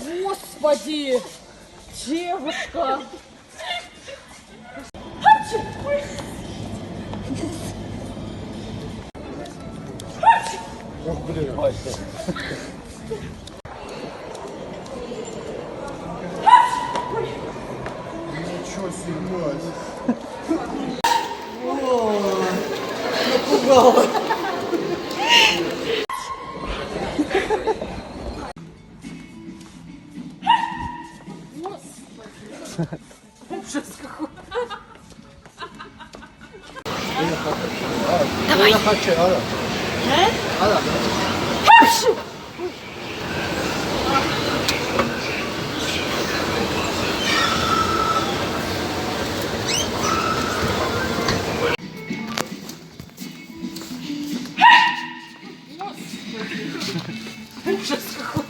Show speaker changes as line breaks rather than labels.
Господи! Девушка!
Ох, блин. Ничего себе.
Напугала! Ужас какой!
Давай. Хочу, Ара. Ара.
Ужас какой!